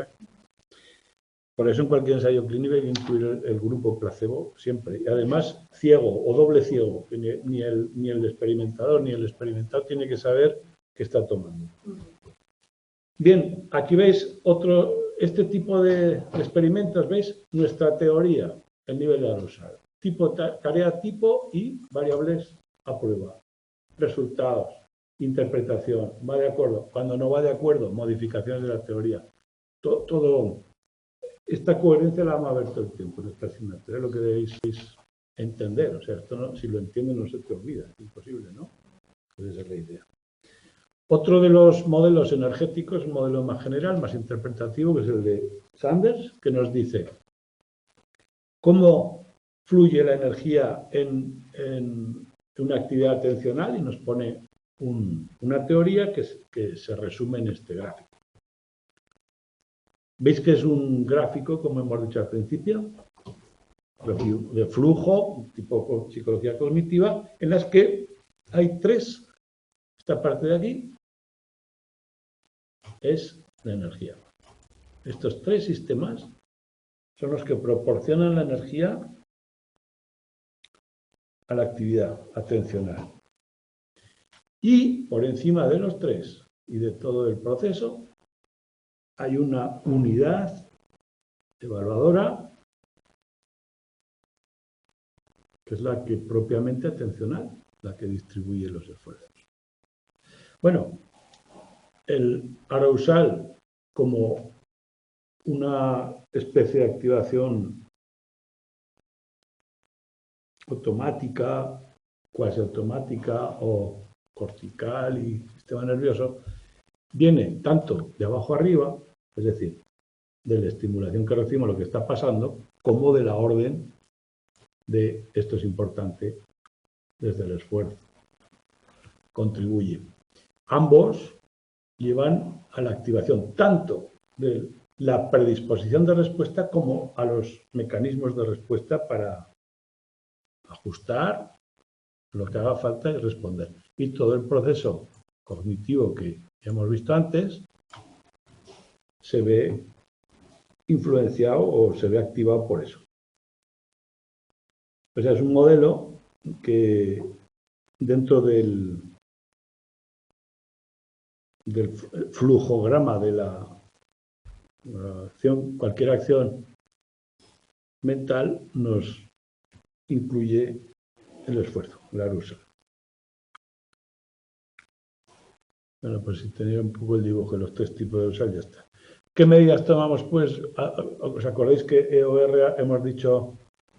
Por eso en cualquier ensayo clínico hay que incluir el grupo placebo siempre. Y además, ciego o doble ciego, que ni el experimentador ni el experimentado tiene que saber qué está tomando. Bien, aquí veis este tipo de experimentos, ¿veis? Nuestra teoría. el nivel de Arousal. Tarea tipo y variables a prueba. Resultados, interpretación, va de acuerdo. Cuando no va de acuerdo, modificaciones de la teoría. Todo esta coherencia la vamos a ver todo el tiempo en esta asignatura. Es lo que debéis entender. O sea, esto no, si lo entiendes no se te olvida. Es imposible, ¿no? Esa es la idea. Otro de los modelos energéticos, un modelo más general, más interpretativo, que es el de Sanders, que nos dice cómo fluye la energía en una actividad atencional y nos pone una teoría que se resume en este gráfico. ¿Veis que es un gráfico, como hemos dicho al principio, de flujo, tipo psicología cognitiva, en las que hay tres? Esta parte de aquí es la energía. Estos tres sistemas son los que proporcionan la energía a la actividad atencional. Y por encima de los tres y de todo el proceso hay una unidad evaluadora que es la que propiamente atencional, la que distribuye los esfuerzos. Bueno, el arousal como una especie de activación automática, cuasi automática o cortical y sistema nervioso, viene tanto de abajo arriba, es decir, de la estimulación que recibimos, lo que está pasando, como de la orden de esto es importante desde el esfuerzo. Contribuye. Ambos llevan a la activación tanto de la predisposición de respuesta como a los mecanismos de respuesta para ajustar lo que haga falta y responder. Y todo el proceso cognitivo que ya hemos visto antes se ve influenciado o se ve activado por eso. O sea, es un modelo que dentro del flujograma de la acción, cualquier acción mental nos incluye el esfuerzo, la arousal. Bueno, pues si tenía un poco el dibujo de los tres tipos de arousal, ya está. ¿Qué medidas tomamos? Pues, ¿os acordáis que EOR hemos dicho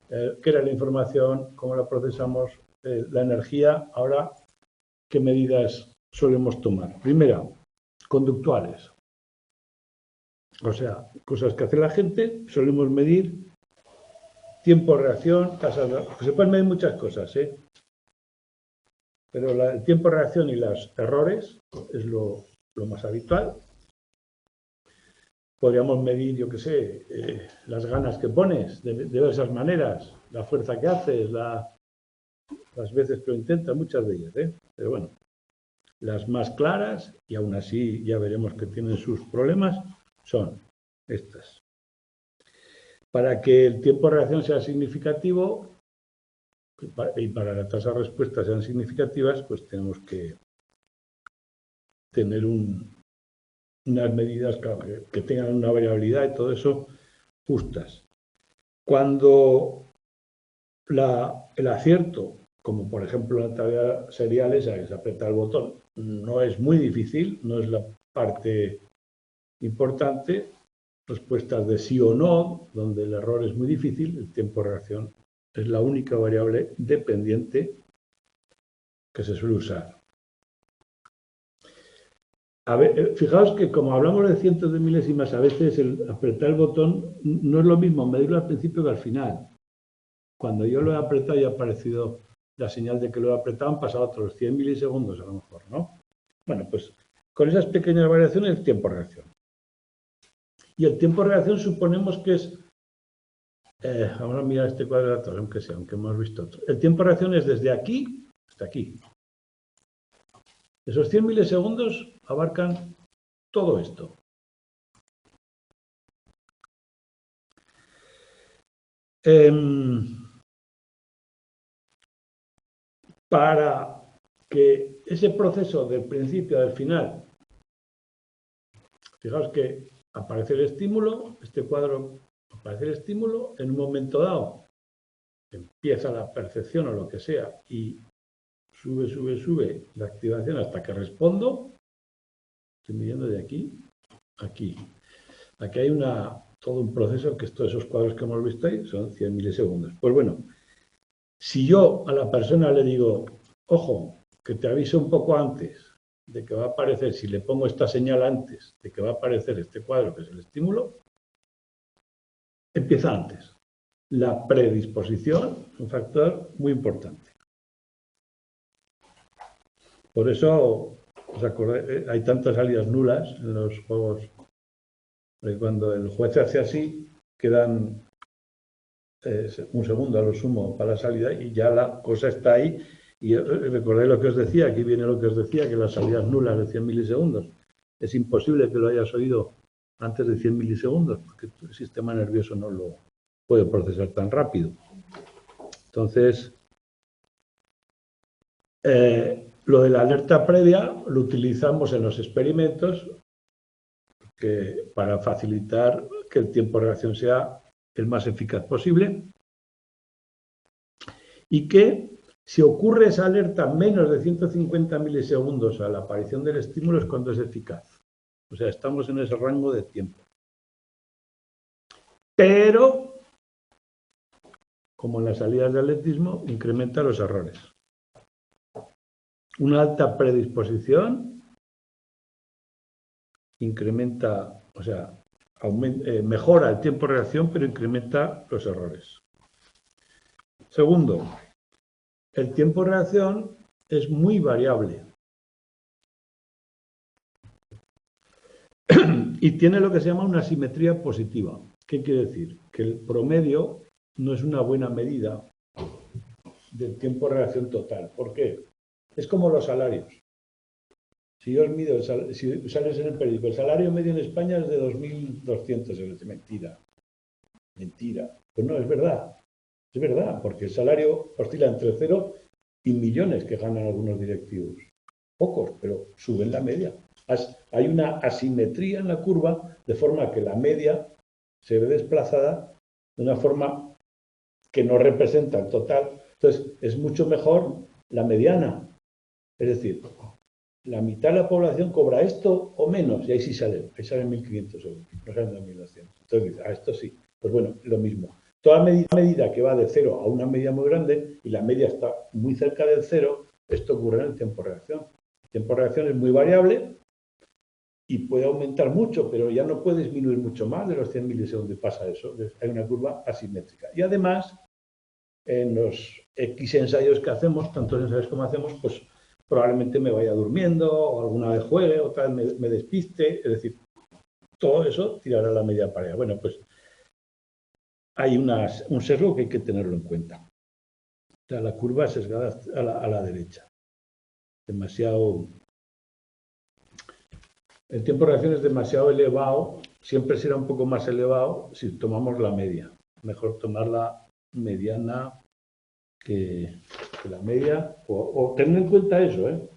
qué era la información, cómo la procesamos, la energía? Ahora, ¿qué medidas solemos tomar? Primera, conductuales. O sea, cosas que hace la gente, solemos medir tiempo de reacción, tasas de... Se pueden medir muchas cosas, ¿eh? Pero el tiempo de reacción y los errores es lo más habitual. Podríamos medir, yo qué sé, las ganas que pones de diversas maneras, la fuerza que haces, las veces que lo intentas, muchas de ellas, ¿eh? Pero bueno, las más claras, y aún así ya veremos que tienen sus problemas, son estas. Para que el tiempo de reacción sea significativo y para la tasa de respuesta sean significativas, pues tenemos que tener unas medidas que tengan una variabilidad y todo eso justas. Cuando el acierto, como por ejemplo en la tabla serial esa que se aprieta el botón, no es muy difícil, no es la parte importante, respuestas de sí o no, donde el error es muy difícil, el tiempo de reacción es la única variable dependiente que se suele usar. A ver, fijaos que como hablamos de cientos de milésimas, a veces el apretar el botón no es lo mismo medirlo al principio que al final. Cuando yo lo he apretado y ha aparecido la señal de que lo he apretado, han pasado otros 100 milisegundos a lo mejor, ¿no? Bueno, pues con esas pequeñas variaciones el tiempo de reacción. Y el tiempo de reacción suponemos que es... vamos a mirar este cuadrilátero, aunque hemos visto otro. El tiempo de reacción es desde aquí hasta aquí. Esos 100 milisegundos abarcan todo esto. Para que ese proceso del principio al final, fijaos que aparece el estímulo, este cuadro aparece el estímulo, en un momento dado empieza la percepción o lo que sea y sube la activación hasta que respondo, estoy midiendo de aquí a aquí. Aquí hay todo un proceso que esos cuadros que hemos visto ahí son 100 milisegundos. Pues bueno, si yo a la persona le digo, ojo, que te aviso un poco antes de que va a aparecer, si le pongo esta señal antes de que va a aparecer este cuadro, que es el estímulo, empieza antes. La predisposición es un factor muy importante. Por eso, ¿os acordáis? Hay tantas salidas nulas en los juegos. Cuando el juez hace así, quedan un segundo a lo sumo para la salida y ya la cosa está ahí. Y recordé lo que os decía, aquí viene lo que os decía, que las salidas nulas de 100 milisegundos. Es imposible que lo hayas oído antes de 100 milisegundos, porque el sistema nervioso no lo puede procesar tan rápido. Entonces, lo de la alerta previa lo utilizamos en los experimentos para facilitar que el tiempo de reacción sea el más eficaz posible y que si ocurre esa alerta menos de 150 milisegundos a la aparición del estímulo es cuando es eficaz. O sea, estamos en ese rango de tiempo. Pero, como en las salidas de atletismo, incrementa los errores. Una alta predisposición incrementa, o sea, mejora el tiempo de reacción, pero incrementa los errores. Segundo, el tiempo de reacción es muy variable y tiene lo que se llama una simetría positiva. ¿Qué quiere decir? Que el promedio no es una buena medida del tiempo de reacción total. ¿Por qué? Es como los salarios. Si yo os mido, si sales en el periódico, el salario medio en España es de 2.200 euros. Mentira. Mentira. Pues no, es verdad. Es verdad, porque el salario oscila entre 0 y millones que ganan algunos directivos. Pocos, pero suben la media. Hay una asimetría en la curva, de forma que la media se ve desplazada de una forma que no representa el total. Entonces, es mucho mejor la mediana. Es decir, la mitad de la población cobra esto o menos, y ahí sí salen 1.500 euros, no salen 2.200. Entonces dice, esto sí. Pues bueno, lo mismo. Toda medida que va de 0 a una media muy grande y la media está muy cerca del 0, esto ocurre en el tiempo de reacción. El tiempo de reacción es muy variable y puede aumentar mucho, pero ya no puede disminuir mucho más de los 100 milisegundos. Pasa eso, hay una curva asimétrica. Y además, en los X ensayos que hacemos, tantos ensayos como hacemos, pues probablemente me vaya durmiendo, o alguna vez juegue, otra vez me despiste, es decir, todo eso tirará la media pareja. Bueno, pues hay un sesgo que hay que tenerlo en cuenta. O sea, la curva sesgada a la derecha. Demasiado. El tiempo de reacción es demasiado elevado, siempre será un poco más elevado si tomamos la media. Mejor tomar la mediana que la media, o tener en cuenta eso, ¿eh?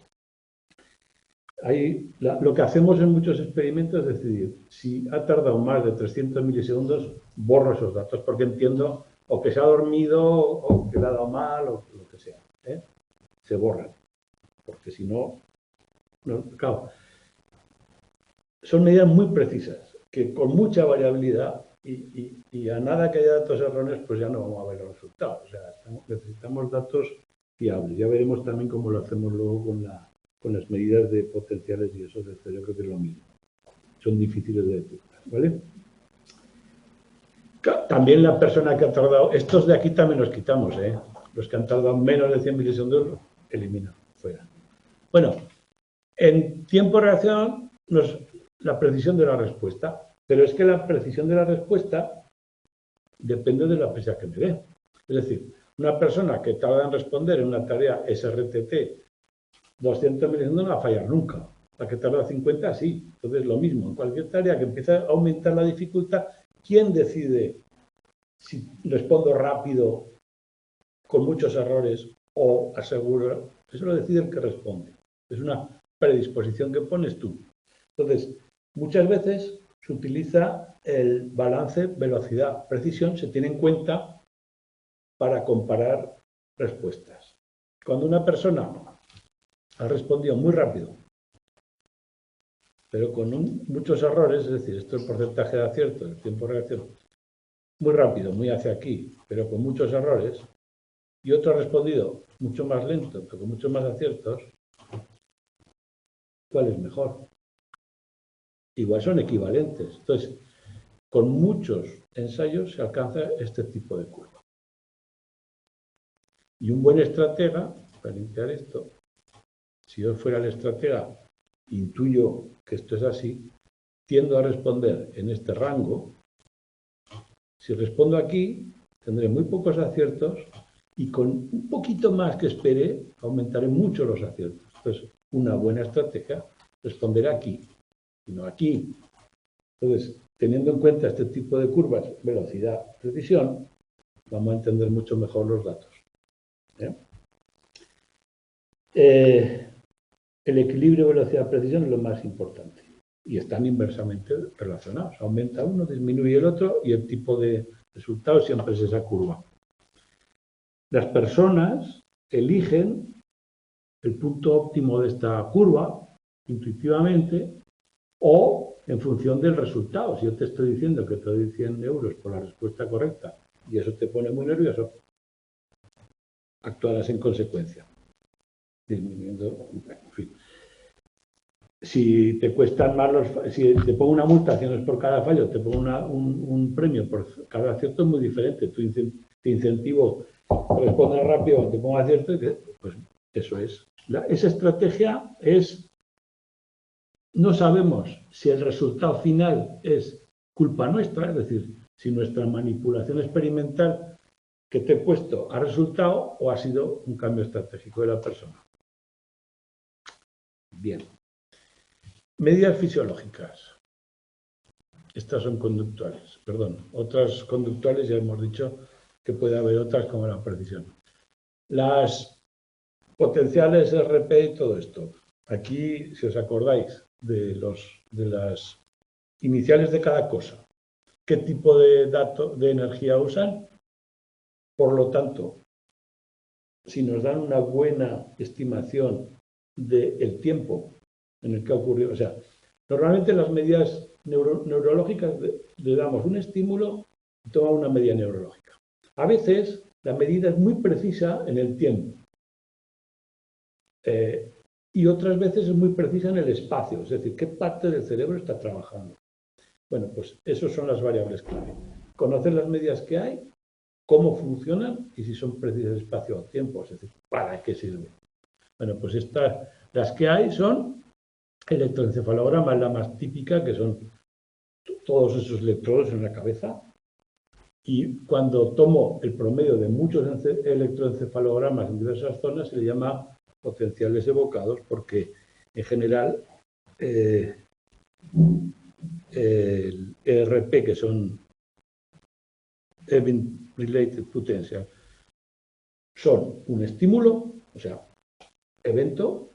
Lo que hacemos en muchos experimentos es decidir, si ha tardado más de 300 milisegundos, borro esos datos, porque entiendo o que se ha dormido, o que le ha dado mal, o lo que sea, ¿eh? Se borran, porque si no, claro, son medidas muy precisas, que con mucha variabilidad y a nada que haya datos erróneos, pues ya no vamos a ver los resultados. O sea, necesitamos datos fiables. Ya veremos también cómo lo hacemos luego con las medidas de potenciales y eso. Yo creo que es lo mismo. Son difíciles de detectar, ¿vale? También la persona que ha tardado, estos de aquí también los quitamos, ¿eh? Los que han tardado menos de 100 milisegundos, los elimino, fuera. Bueno, en tiempo de reacción, la precisión de la respuesta. Pero es que la precisión de la respuesta depende de la prisa que me dé. Es decir, una persona que tarda en responder en una tarea SRTT 200 milisegundos no va a fallar nunca. La que tarda 50, sí. Entonces, lo mismo. En cualquier tarea que empiece a aumentar la dificultad, ¿quién decide si respondo rápido, con muchos errores, o aseguro? Eso lo decide el que responde. Es una predisposición que pones tú. Entonces, muchas veces se utiliza el balance velocidad-precisión, se tiene en cuenta para comparar respuestas. Cuando una persona ha respondido muy rápido, pero con muchos errores, es decir, esto es el porcentaje de acierto, el tiempo de reacción, muy rápido, muy hacia aquí, pero con muchos errores, y otro ha respondido mucho más lento, pero con muchos más aciertos, ¿cuál es mejor? Igual son equivalentes. Entonces, con muchos ensayos se alcanza este tipo de curva. Y un buen estratega, para limpiar esto, si yo fuera el estratega, intuyo que esto es así, tiendo a responder en este rango. Si respondo aquí, tendré muy pocos aciertos y con un poquito más que espere, aumentaré mucho los aciertos. Entonces, una buena estrategia responderá aquí y no aquí. Entonces, teniendo en cuenta este tipo de curvas, velocidad, precisión, vamos a entender mucho mejor los datos. El equilibrio velocidad-precisión es lo más importante y están inversamente relacionados. Aumenta uno, disminuye el otro y el tipo de resultado siempre es esa curva. Las personas eligen el punto óptimo de esta curva intuitivamente o en función del resultado. Si yo te estoy diciendo que te doy 100 euros por la respuesta correcta y eso te pone muy nervioso, actuarás en consecuencia, disminuyendo, en fin. Si te cuestan más si te pongo una multa, no es por cada fallo, te pongo un premio por cada acierto, es muy diferente. Te incentivo a responder rápido, te pongo acierto, pues eso es. Esa estrategia es, no sabemos si el resultado final es culpa nuestra, es decir, si nuestra manipulación experimental que te he puesto ha resultado o ha sido un cambio estratégico de la persona. Bien. Medidas fisiológicas. Estas son conductuales, perdón. Otras conductuales ya hemos dicho que puede haber otras como la precisión. Las potenciales RP y todo esto. Aquí, si os acordáis de las iniciales de cada cosa, qué tipo de energía usan. Por lo tanto, si nos dan una buena estimación del tiempo en el que ha ocurrido, o sea, normalmente las medidas neurológicas le damos un estímulo y toma una medida neurológica. A veces la medida es muy precisa en el tiempo y otras veces es muy precisa en el espacio, es decir, qué parte del cerebro está trabajando. Bueno, pues esas son las variables clave. Conocer las medidas que hay, cómo funcionan y si son precisas espacio o tiempo, es decir, ¿para qué sirven? Bueno, pues las que hay son electroencefalograma, la más típica, que son todos esos electrodos en la cabeza. Y cuando tomo el promedio de muchos electroencefalogramas en diversas zonas, se le llama potenciales evocados, porque en general el ERP, que son Event Related Potential, son un estímulo, o sea, evento,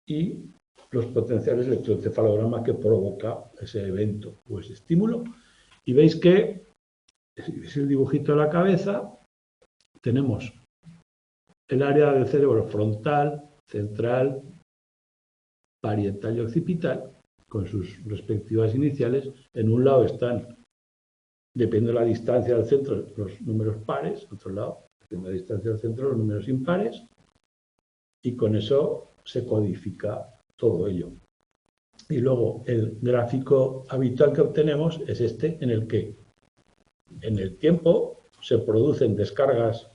y los potenciales electroencefalogramas que provoca ese evento o ese estímulo. Y veis que, si veis el dibujito de la cabeza, tenemos el área del cerebro frontal, central, parietal y occipital, con sus respectivas iniciales. En un lado están, depende de la distancia del centro, los números pares, en otro lado, depende de la distancia del centro, los números impares, y con eso se codifica todo ello. Y luego el gráfico habitual que obtenemos es este, en el que en el tiempo se producen descargas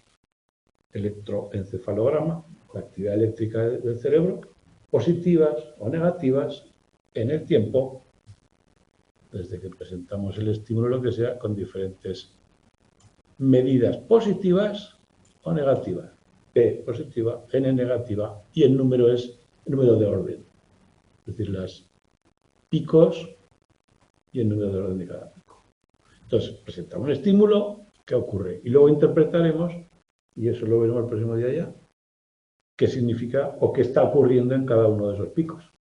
electroencefalograma, la actividad eléctrica del cerebro, positivas o negativas en el tiempo, desde que presentamos el estímulo, lo que sea, con diferentes medidas positivas o negativas. P positiva, N negativa, y el número es el número de orden. Es decir, las picos y el número de orden de cada pico. Entonces, presentamos un estímulo, ¿qué ocurre? Y luego interpretaremos, y eso lo veremos el próximo día ya, qué significa o qué está ocurriendo en cada uno de esos picos.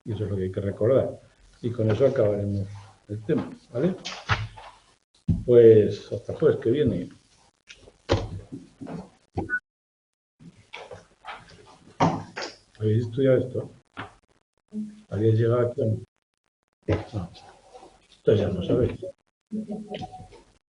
Y eso es lo que hay que recordar. Y con eso acabaremos el tema, ¿vale? Pues hasta el jueves que viene. ¿Habéis estudiado esto? ¿Habéis llegado aquí? No. Entonces ya lo sabéis.